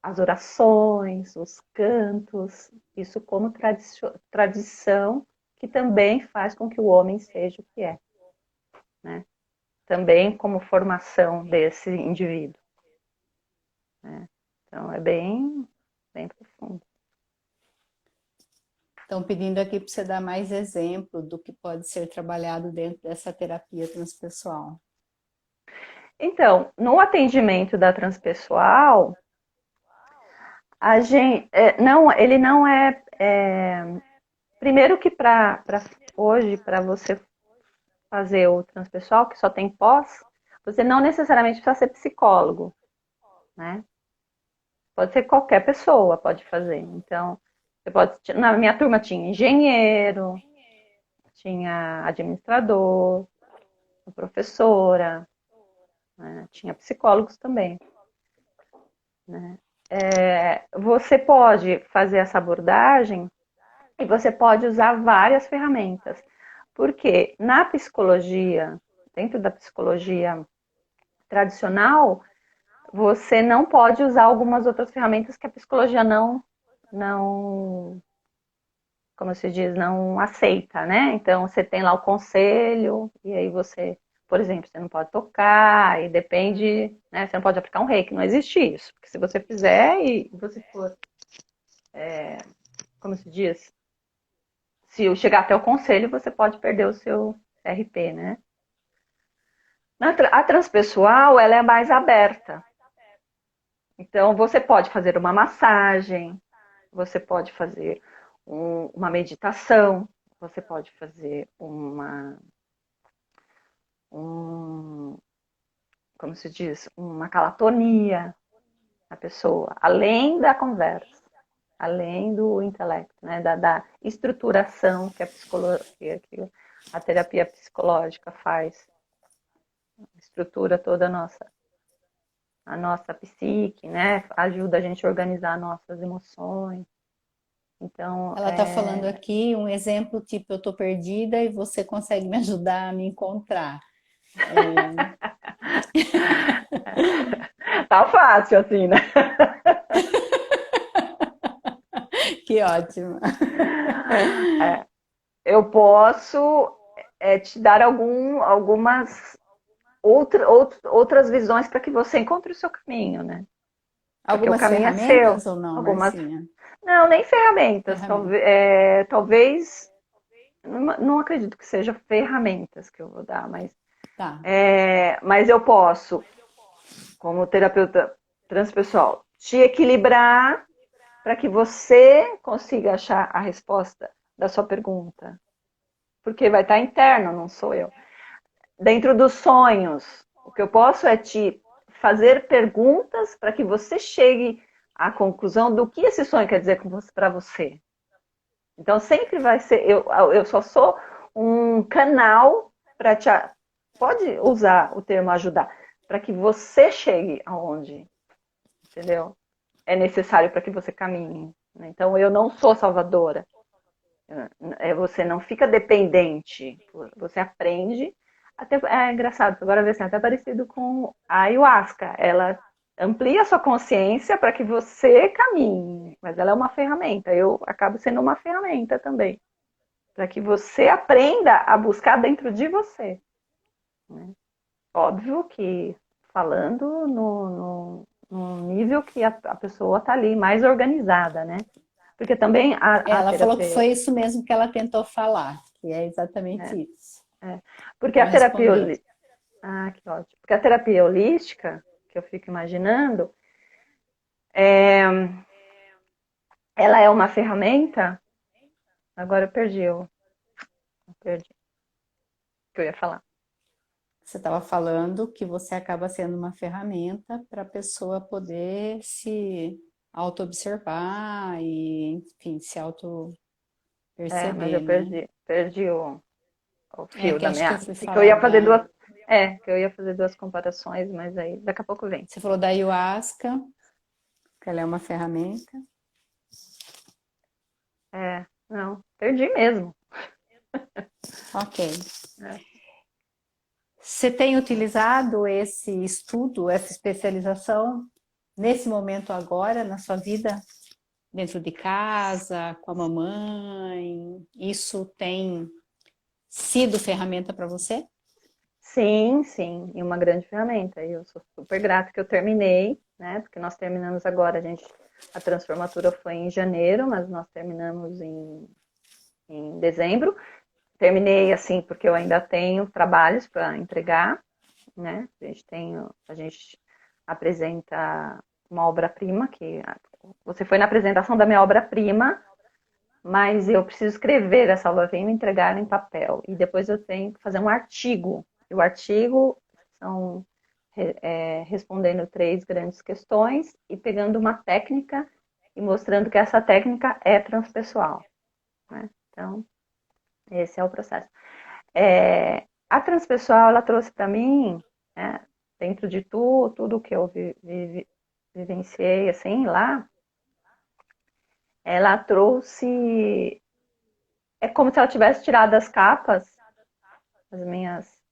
as orações, os cantos, isso como tradição que também faz com que o homem seja o que é, né? Também como formação desse indivíduo, né? Então é bem profundo. Estão pedindo aqui para você dar mais exemplo do que pode ser trabalhado dentro dessa terapia transpessoal. Então, no atendimento da transpessoal, a gente, não, ele não primeiro que para hoje, para você fazer o transpessoal, que só tem pós, você não necessariamente precisa ser psicólogo, né? Pode ser qualquer pessoa, pode fazer. Então, você pode, na minha turma tinha engenheiro, tinha administrador, professora, né? Tinha psicólogos também, né? Você pode fazer essa abordagem e você pode usar várias ferramentas, porque na psicologia, dentro da psicologia tradicional, você não pode usar algumas outras ferramentas que a psicologia não, como se diz, não aceita, né? Então, você tem lá o conselho, e aí você, por exemplo, você não pode tocar, e depende, né? Você não pode aplicar um reiki, não existe isso. Porque se você fizer e você for, como se diz, se eu chegar até o conselho, você pode perder o seu RP, né? A transpessoal, ela é mais aberta. Então, você pode fazer uma massagem, você pode fazer uma meditação, você pode fazer como se diz, uma calatonia na pessoa, além da conversa, além do intelecto, né, da estruturação que a psicologia, que a terapia psicológica faz, estrutura toda a nossa psique, né, ajuda a gente a organizar nossas emoções. Então, Ela está falando aqui um exemplo tipo, eu estou perdida e você consegue me ajudar a me encontrar. tá fácil assim, né? Que ótimo. Eu posso te dar algumas outras visões para que você encontre o seu caminho, né? Porque o Algumas caminho é seu. ferramentas ou não, Algumas. Marcinha? Não, nem ferramentas. Ferramenta. Talvez. Não acredito que seja ferramentas que eu vou dar, Tá. mas eu posso, como terapeuta transpessoal, te equilibrar para que você consiga achar a resposta da sua pergunta. Porque vai estar interno, não sou eu. Dentro dos sonhos, o que eu posso é te fazer perguntas para que você chegue à conclusão do que esse sonho quer dizer para você. Então sempre vai ser, eu só sou um canal para te. Pode usar o termo ajudar, para que você chegue aonde, entendeu? É necessário para que você caminhe. Então eu não sou salvadora. Você não fica dependente, você aprende. Até, é engraçado, agora vê assim, até parecido com a ayahuasca. Ela amplia a sua consciência para que você caminhe, mas ela é uma ferramenta. Eu acabo sendo uma ferramenta também, para que você aprenda a buscar dentro de você, né? Óbvio que falando no nível que a pessoa está ali mais organizada, né? Porque também a Ela falou que terapia. foi isso mesmo que ela tentou falar, que é exatamente É, isso. porque Então a terapia. respondeu. Ah, que ótimo. Porque a terapia holística, que eu fico imaginando, ela é uma ferramenta. Agora eu perdi o que eu ia falar. Você estava falando que você acaba sendo uma ferramenta para a pessoa poder se auto-observar e, enfim, se Mas eu auto-perceber, né? perdi o É fio que da acho que eu meada. fui Que eu falar ia fazer da. duas comparações, mas aí daqui a pouco vem. Você falou da ayahuasca, que ela é uma ferramenta. Não, perdi mesmo. Ok. É. Você tem utilizado esse estudo, essa especialização, nesse momento agora, na sua vida, dentro de casa, com a mamãe? Isso tem sido ferramenta para você? Sim, sim, e uma grande ferramenta. E eu sou super grata que eu terminei, né? Porque nós terminamos agora, a transformatura foi em janeiro, mas nós terminamos em dezembro. Terminei assim porque eu ainda tenho trabalhos para entregar, né? A gente apresenta uma obra-prima você foi na apresentação da minha obra-prima, mas eu preciso escrever essa obra-prima e entregar em papel. E depois eu tenho que fazer um artigo. E o artigo são respondendo 3 grandes questões e pegando uma técnica e mostrando que essa técnica é transpessoal, né? Então, esse é o processo. A transpessoal, ela trouxe para mim, né, dentro de tudo que eu vivenciei, assim, lá, ela trouxe, é como se ela tivesse tirado as capas, as minhas,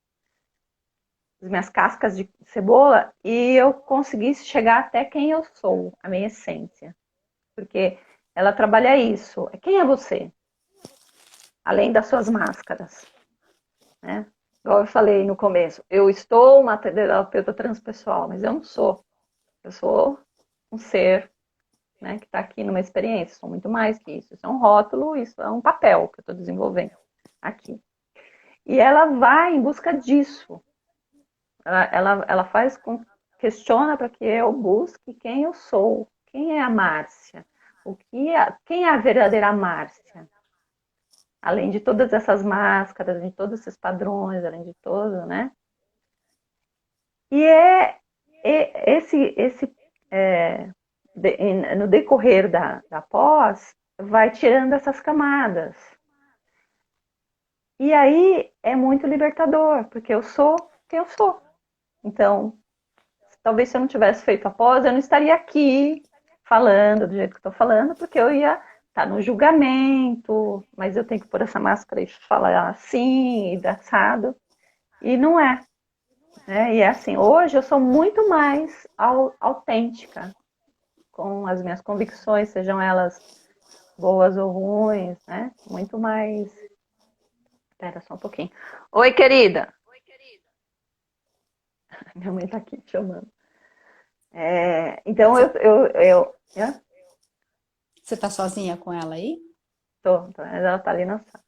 as minhas cascas de cebola, e eu conseguisse chegar até quem eu sou, a minha essência. Porque ela trabalha isso, quem é você? Além das suas máscaras, né? Igual eu falei no começo, eu estou uma terapeuta transpessoal, mas eu não sou. Eu sou um ser, né, que está aqui numa experiência. Sou muito mais que isso. Isso é um rótulo, isso é um papel que eu estou desenvolvendo aqui. E ela vai em busca disso. Ela faz questiona para que eu busque quem eu sou, quem é a Márcia, quem é a verdadeira Márcia. Além de todas essas máscaras, de todos esses padrões, além de tudo, né? E esse no decorrer da pós, vai tirando essas camadas. E aí é muito libertador, porque eu sou quem eu sou. Então, talvez se eu não tivesse feito a pós, eu não estaria aqui falando do jeito que estou falando, porque eu ia estar no julgamento, mas eu tenho que pôr essa máscara e falar assim, e assado. E não é. Né? E é assim, hoje eu sou muito mais autêntica com as minhas convicções, sejam elas boas ou ruins, né? Muito mais. Espera só um pouquinho. Oi, querida. Minha mãe tá aqui chamando. Então Você eu você tá sozinha com ela aí? ela tá ali na sala.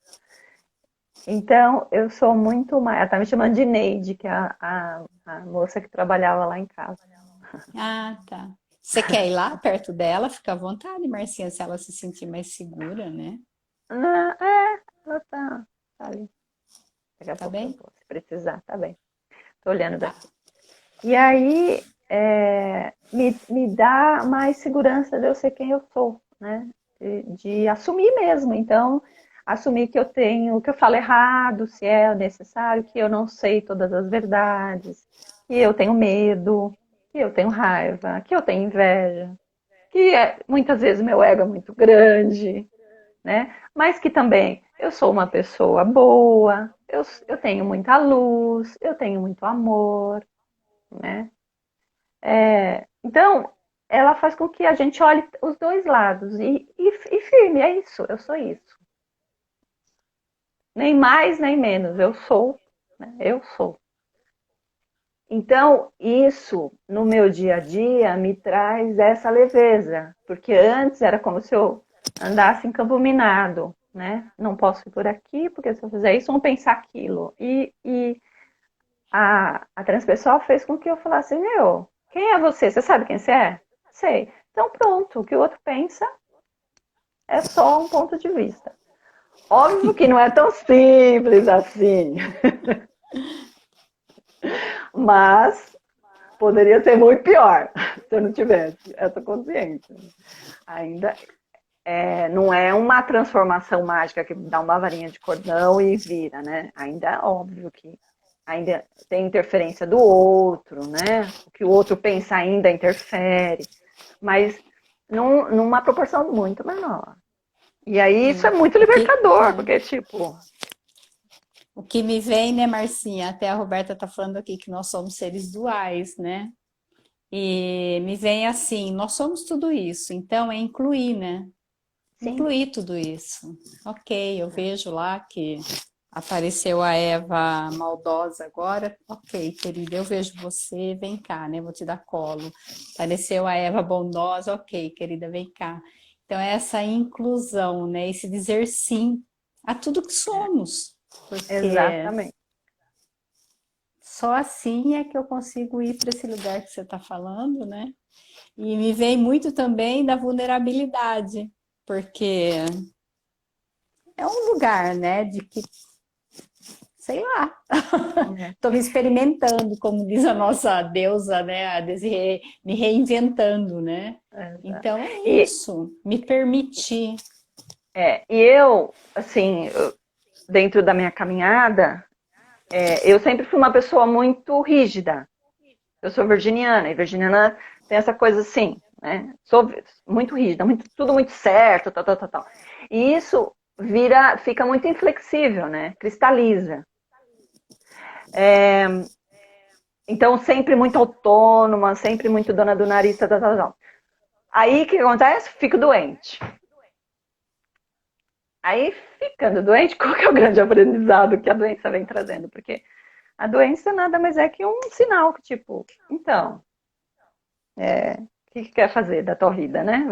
Então eu sou muito mais. Ela tá me chamando de Neide, que é a moça que trabalhava lá em casa. Ah, tá. Você quer ir lá perto dela? Fica à vontade, Marcinha, se ela se sentir mais segura, né? Ah, ela tá ali. Daqui a Tá pouco eu bem? vou, se precisar, tá bem. Tô olhando Tá. daqui. E aí me dá mais segurança de eu ser quem eu sou, né? De assumir mesmo. Então, assumir que que eu falo errado, se é necessário, que eu não sei todas as verdades, que eu tenho medo, que eu tenho raiva, que eu tenho inveja, que muitas vezes meu ego é muito grande, né? Mas que também eu sou uma pessoa boa, eu tenho muita luz, eu tenho muito amor, né? Então, ela faz com que a gente olhe os dois lados e firme, é isso, eu sou isso. Nem mais, nem menos, eu sou, né? Eu sou. Então, isso no meu dia a dia me traz essa leveza, porque antes era como se eu andasse em campo minado, né? Não posso ir por aqui, porque se eu fizer isso, vão pensar aquilo. E a transpessoal fez com que eu falasse, meu, quem é você? Você sabe quem você é? Sei. Então pronto, o que o outro pensa, é só um ponto de vista. Óbvio que não é tão simples assim, mas poderia ser muito pior se eu não tivesse essa consciência. Ainda não é uma transformação mágica que dá uma varinha de cordão e vira, né? Ainda é óbvio que ainda tem interferência do outro, né? O que o outro pensa ainda interfere, mas numa proporção muito menor. E aí isso é muito libertador, porque tipo... O que me vem, né, Marcinha? Até a Roberta tá falando aqui que nós somos seres duais, né? E me vem assim, nós somos tudo isso, então é incluir, né? Sim. Incluir tudo isso. Ok, eu vejo lá que apareceu a Eva maldosa agora. Ok, querida, eu vejo você, vem cá, né? Vou te dar colo. Apareceu a Eva bondosa, ok, querida, vem cá. Então, é essa inclusão, né? Esse dizer sim a tudo que somos. Porque Exatamente. só assim é que eu consigo ir para esse lugar que você está falando, né? E me vem muito também da vulnerabilidade, porque é um lugar, né, de que, sei lá, estou me experimentando, como diz a nossa deusa, né, a Desirê, me reinventando, né? Então é E, isso, me permitir. e eu, assim, dentro da minha caminhada, eu sempre fui uma pessoa muito rígida. Eu sou virginiana, e virginiana tem essa coisa assim, né? Sou muito rígida, tudo muito certo, tal, tal, tal, tal. E isso fica muito inflexível, né? Cristaliza. Então, sempre muito autônoma, sempre muito dona do nariz, tal, tal, tal, tal. Aí, o que acontece? Fico doente. Aí, ficando doente, qual que é o grande aprendizado que a doença vem trazendo? Porque a doença nada mais é que um sinal que, tipo, então, o que quer fazer da tua vida, né?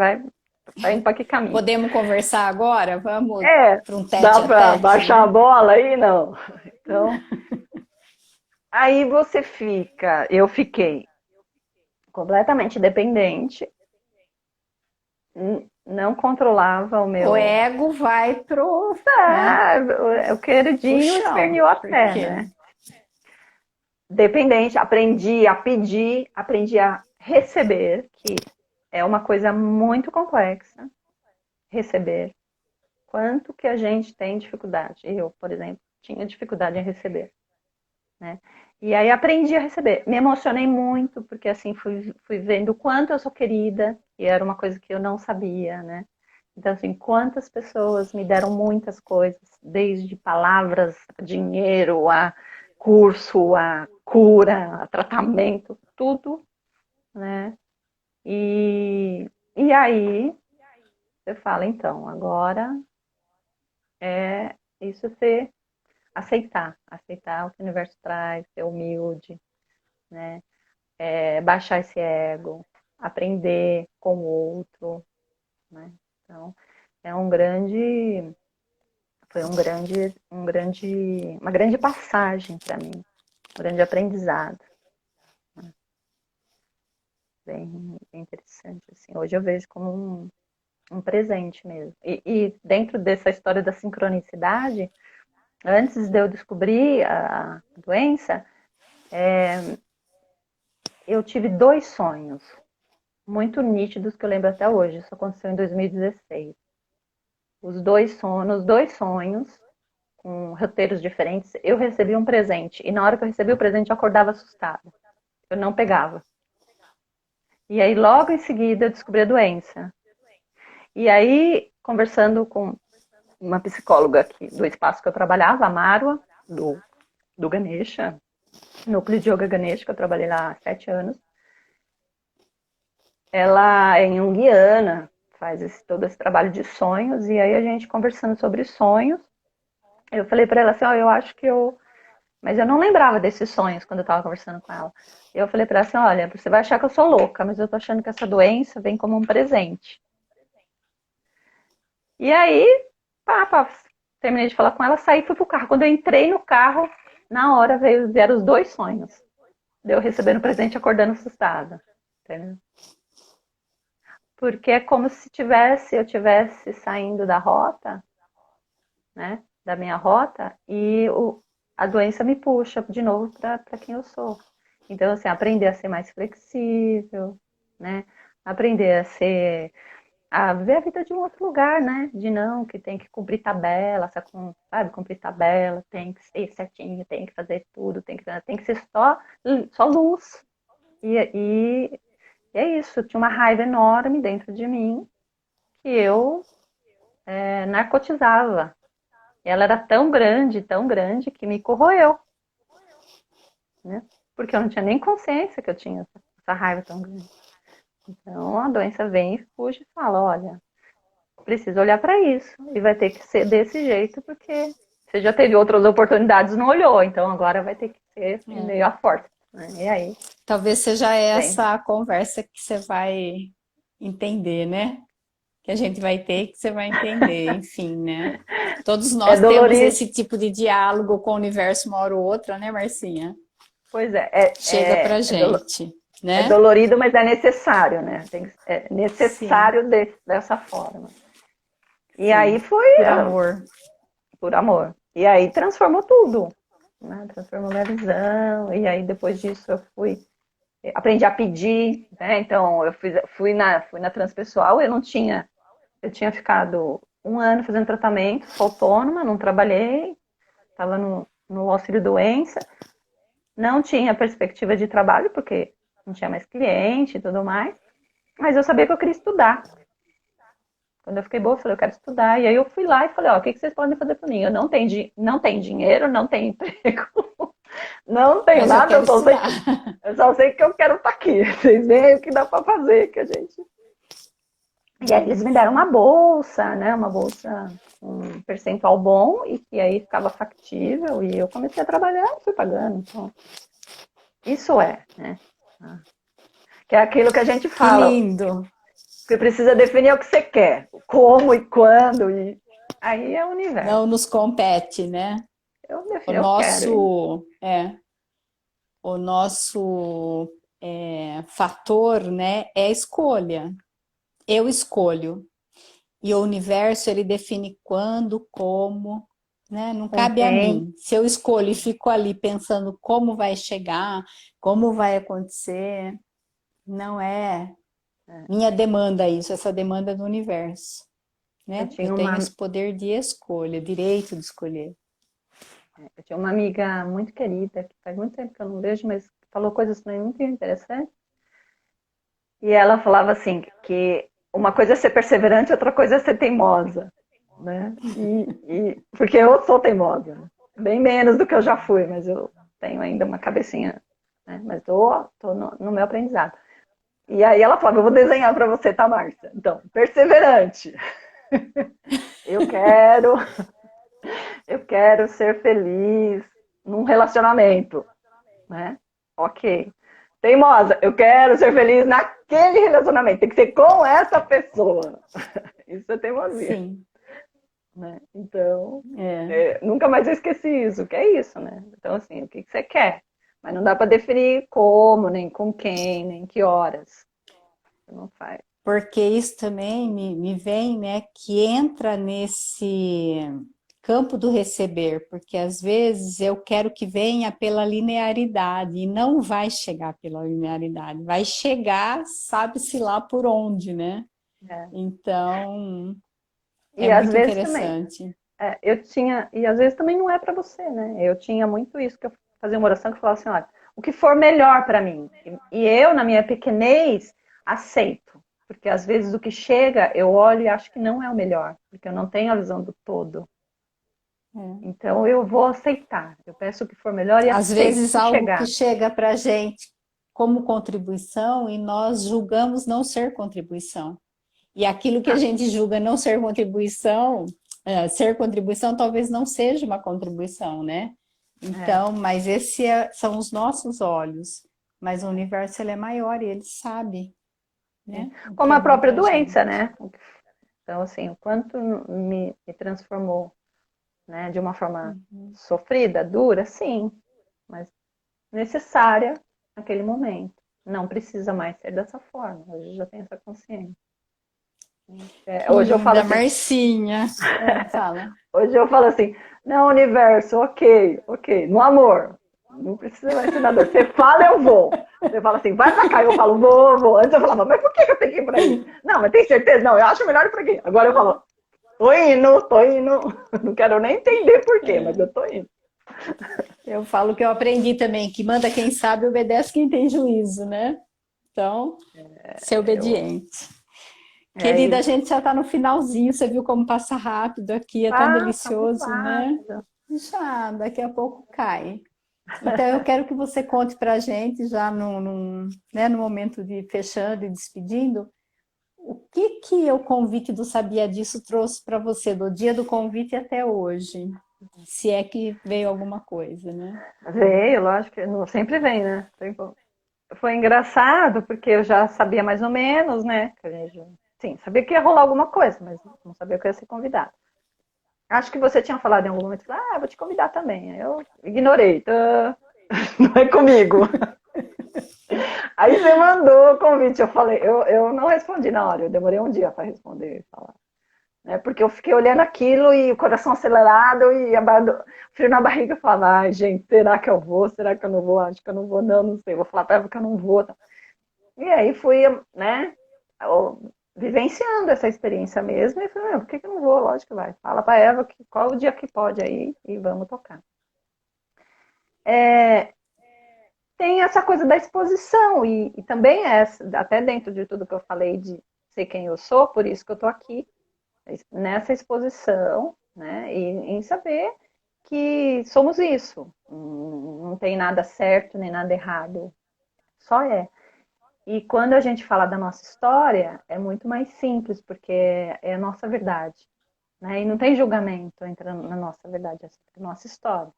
Vai indo para que caminho? Podemos conversar agora? Vamos para um Dá tete a para tete, baixar a né? bola aí? Não. Então, aí você eu fiquei completamente dependente, não controlava o O meu... ego vai né, o pro queridinho chão, esperneou a pé, porque né? Dependente, aprendi a pedir, aprendi a receber, que é uma coisa muito complexa, receber. Quanto que a gente tem dificuldade? Eu, por exemplo, tinha dificuldade em receber, né? E aí aprendi a receber. Me emocionei muito, porque assim, fui vendo o quanto eu sou querida, e era uma coisa que eu não sabia, né? Então, assim, quantas pessoas me deram muitas coisas, desde palavras, dinheiro, a curso, a cura, a tratamento, tudo, né? E aí, você fala, então, agora é isso ser aceitar o que o universo traz, ser humilde, né? Baixar esse ego, aprender com o outro, né? Então, é foi uma grande passagem para mim, um grande aprendizado, né? Bem interessante, assim. Hoje eu vejo como um presente mesmo. E dentro dessa história da sincronicidade, antes de eu descobrir a doença, eu tive dois sonhos muito nítidos que eu lembro até hoje. Isso aconteceu em 2016. Nos dois sonhos, com roteiros diferentes, eu recebi um presente. E na hora que eu recebi o presente, eu acordava assustada. Eu não pegava. E aí, logo em seguida, eu descobri a doença. E aí, conversando com uma psicóloga aqui do espaço que eu trabalhava, a Marwa, do Ganesha, núcleo de yoga Ganesha, que eu trabalhei lá há 7 anos. Ela é junguiana, faz todo esse trabalho de sonhos, e aí a gente conversando sobre sonhos, eu falei para ela assim, eu acho que eu... Mas eu não lembrava desses sonhos quando eu estava conversando com ela. Eu falei para ela assim, olha, você vai achar que eu sou louca, mas eu tô achando que essa doença vem como um presente. E aí, terminei de falar com ela, saí e fui pro carro. Quando eu entrei no carro, na hora vieram os dois sonhos. De eu recebendo presente e acordando assustada. Entendeu? porque é como se eu tivesse saindo da rota, né? Da minha rota, e a doença me puxa de novo para quem eu sou. Então, assim, aprender a ser mais flexível, né? Aprender a ver a vida de um outro lugar, né? De não, que tem que cumprir tabela, sabe? Cumprir tabela, tem que ser certinho, tem que fazer tudo, tem que ser só luz. E é isso, eu tinha uma raiva enorme dentro de mim que eu narcotizava. E ela era tão grande, que me corroeu, né? Porque eu não tinha nem consciência que eu tinha essa raiva tão grande. Então a doença vem e puxa e fala, olha, precisa olhar para isso. E vai ter que ser desse jeito, porque você já teve outras oportunidades e não olhou. Então agora vai ter que ser assim, É. meio a força. Né? E aí, Talvez seja vem. essa a conversa que você vai entender, né? Que a gente vai ter, que você vai entender, enfim, né? Todos É nós temos dolorido. esse tipo de diálogo com o universo uma hora ou outra, né, Marcinha? Pois é, Chega pra gente, é né? dolorido, mas é necessário, né? É Sim, necessário dessa forma. E aí sim, foi por amor. por amor. E aí transformou tudo, né? Transformou minha visão. E aí depois disso aprendi a pedir, né? Então eu fui na transpessoal, eu tinha ficado um ano fazendo tratamento, sou autônoma, não trabalhei, estava no auxílio doença, não tinha perspectiva de trabalho, porque não tinha mais cliente e tudo mais, mas eu sabia que eu queria estudar. Quando eu fiquei boa, eu falei, eu quero estudar. E aí eu fui lá e falei, ó, o que vocês podem fazer por mim? Eu não tenho dinheiro, não tenho emprego, não tenho Mas eu nada, quero estudar. eu só sei que eu quero estar aqui. Vocês veem o que dá para fazer, que a gente... E aí eles me deram uma bolsa, né? Uma bolsa, um percentual bom, e que aí ficava factível, e eu comecei a trabalhar e fui pagando. Então, isso né? Que é aquilo que a gente Que fala, lindo. que precisa definir o que você quer, como e quando, e aí é o universo. Não nos compete, né? Eu O defino, eu quero. nosso, o nosso fator, né, é a escolha. Eu escolho. E o universo, ele define quando, como, né? Não Com cabe a quem? mim. Se eu escolho e fico ali pensando como vai chegar, como vai acontecer, não é minha demanda isso, essa demanda é do universo, Eu né? Eu tinha tenho uma, esse poder de escolha, direito de escolher. eu tinha uma amiga muito querida, que faz muito tempo que eu não vejo, mas falou coisas também muito interessantes. E ela falava assim, que uma coisa é ser perseverante, outra coisa é ser teimosa, né? Porque eu sou teimosa, bem menos do que eu já fui, mas eu tenho ainda uma cabecinha, né? Mas tô no meu aprendizado. E aí ela falava, eu vou desenhar para você, tá, Márcia? Então, perseverante. Eu quero, eu quero ser feliz num relacionamento, né? Ok. Teimosa, eu quero ser feliz naquele relacionamento. Tem que ser com essa pessoa. Isso é teimosia, Sim, né? Então, é. nunca mais eu esqueci isso. Que é isso, né? Então, assim, o que você quer? Mas não dá para definir como, nem com quem, nem que horas. Você não faz. Porque isso também me vem, né, que entra nesse campo do receber, porque às vezes eu quero que venha pela linearidade e não vai chegar pela linearidade, vai chegar, sabe-se lá por onde, né? É. Então, é E às muito vezes também, interessante. e às vezes também não é para você, né? Eu tinha muito isso, que eu fazia uma oração que eu falava assim, olha, o que for melhor para mim. E eu, na minha pequenez, aceito. Porque às vezes o que chega, eu olho e acho que não é o melhor, porque eu não tenho a visão do todo. É. Então eu vou aceitar. Eu peço o que for melhor e Às aceito o vezes que algo que chegar. chega para a gente como contribuição e nós julgamos não ser contribuição. E aquilo que a Ah, gente julga não ser contribuição talvez não seja uma contribuição, né? é. Então, mas são os nossos olhos. Mas o universo ele é maior e ele sabe, É. né? O Como que é a bom própria pra doença, gente. né? Então, assim, o quanto me transformou, né, de uma forma Uhum. sofrida, dura, sim, mas necessária naquele momento. Não precisa mais ser dessa forma, hoje eu já tenho essa consciência. Que Hoje eu falo linda, assim, Marcinha. Fala. hoje eu falo assim, não, universo, ok, ok, no amor, não precisa mais ser na dor. Você fala, eu vou. Você fala assim, vai pra cá, eu falo, vou, vou. Antes eu falava, mas por que eu tenho que ir pra aí? Não, mas tem certeza? Não, eu acho melhor ir pra aqui. Agora eu falo, tô indo, tô indo. Não quero nem entender por quê, mas eu tô indo. Eu falo que eu aprendi também, que manda quem sabe, obedece quem tem juízo, né? Então, ser Eu, obediente. é Querida, a isso. gente já está no finalzinho, você viu como passa rápido aqui, é tão Passa muito delicioso, né? rápido. Já, daqui a pouco cai. Então, eu quero que você conte para a gente, já né, no momento de fechando e despedindo, o que que o convite do Sabia Disso trouxe para você, do dia do convite até hoje? Se é que veio alguma coisa, né? Veio, lógico que não sempre vem, né? Foi engraçado, porque eu já sabia mais ou menos, né? Sim, sabia que ia rolar alguma coisa, mas não sabia que eu ia ser convidada. Acho que você tinha falado em algum momento, eu vou te convidar também. Aí eu ignorei, não é comigo. Aí você mandou o convite, eu não respondi na hora, eu demorei um dia para responder e falar. Né? Porque eu fiquei olhando aquilo e o coração acelerado e frio na barriga, falando, ai gente, será que eu vou? Será que eu não vou? Acho que eu não vou, não sei, vou falar para ela que eu não vou. E aí fui, né, vivenciando essa experiência mesmo e falei, por que eu não vou? Lógico que vai. Fala para Eva qual o dia que pode aí e vamos tocar. É, tem essa coisa da exposição e também até dentro de tudo que eu falei de ser quem eu sou, por isso que eu estou aqui, nessa exposição, né, e em saber que somos isso. Não tem nada certo nem nada errado, só é. E quando a gente fala da nossa história, é muito mais simples, porque é a nossa verdade. Né? E não tem julgamento entre na nossa verdade, é a nossa história.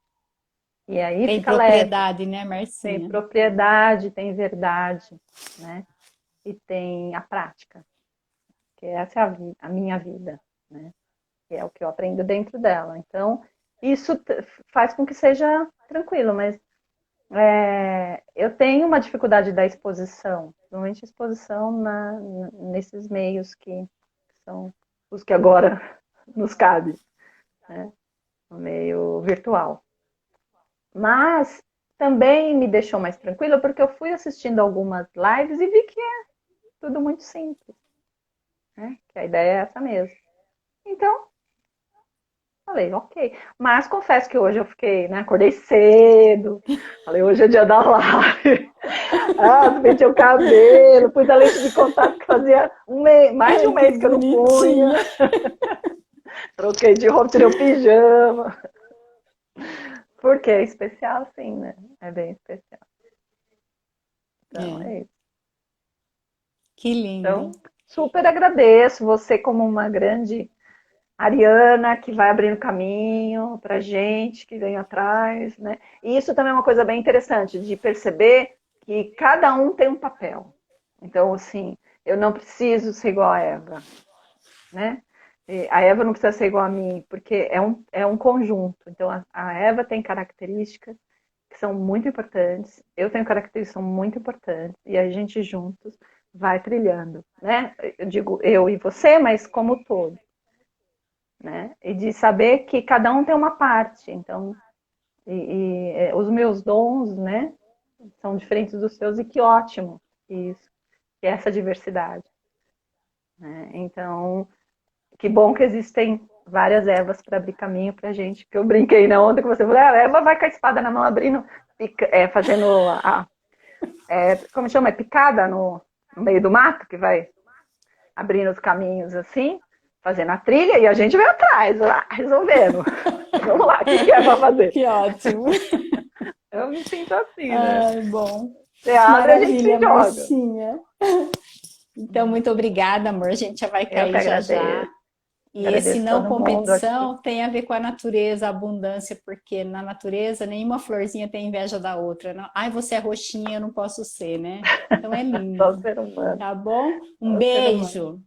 E aí Tem fica leve. propriedade, né, Tem Marcinha? propriedade, tem verdade, né? E tem a prática, que essa é a minha vida, né? Que é o que eu aprendo dentro dela. Então, isso faz com que seja tranquilo, mas eu tenho uma dificuldade da exposição, principalmente exposição nesses meios que são os que agora nos cabe, né? No meio virtual. Mas também me deixou mais tranquila porque eu fui assistindo algumas lives e vi que é tudo muito simples, né? Que a ideia é essa mesmo. Então, falei, ok. Mas confesso que hoje eu fiquei, né? Acordei cedo. Falei, hoje é dia da live. Pentei o cabelo, pus a lente de contato que fazia mais de Ai, um que mês que eu não punha. bonitinha. Troquei de roupa, tirei o pijama. Porque é especial, sim, né? É bem especial. Então, É, é isso. que lindo. Então, super agradeço você como uma grande Ariana que vai abrindo caminho para gente, que vem atrás, né? E isso também é uma coisa bem interessante de perceber que cada um tem um papel. Então, assim, eu não preciso ser igual a Eva, né? E a Eva não precisa ser igual a mim, porque é um conjunto. Então, a Eva tem características que são muito importantes, eu tenho características que são muito importantes, e a gente juntos vai trilhando, né? Eu digo eu e você, mas como todo, né? E de saber que cada um tem uma parte, então, os meus dons, né, são diferentes dos seus, e que ótimo isso, que é essa diversidade, né? Então, que bom que existem várias Evas para abrir caminho para gente, que eu brinquei na onda que você falou, a Eva vai com a espada na mão abrindo, fazendo como chama? É picada no meio do mato, que vai abrindo os caminhos assim, fazendo a trilha, e a gente vai atrás, lá, resolvendo. Vamos lá, o que é para fazer? Que ótimo. Eu me sinto assim, né? Ai, bom. Você abre, a gente se Maravilha, joga. Marcinha. Então, muito obrigada, amor. A gente já vai Eu que cair já já. agradeço. E esse Agradeço não todo mundo aqui. competição tem a ver com a natureza, a abundância, porque na natureza nenhuma florzinha tem inveja da outra. Não? Ai, você é roxinha, eu não posso ser, né? Então é Só lindo. ser humano. Tá bom? Um Só ser humano. beijo.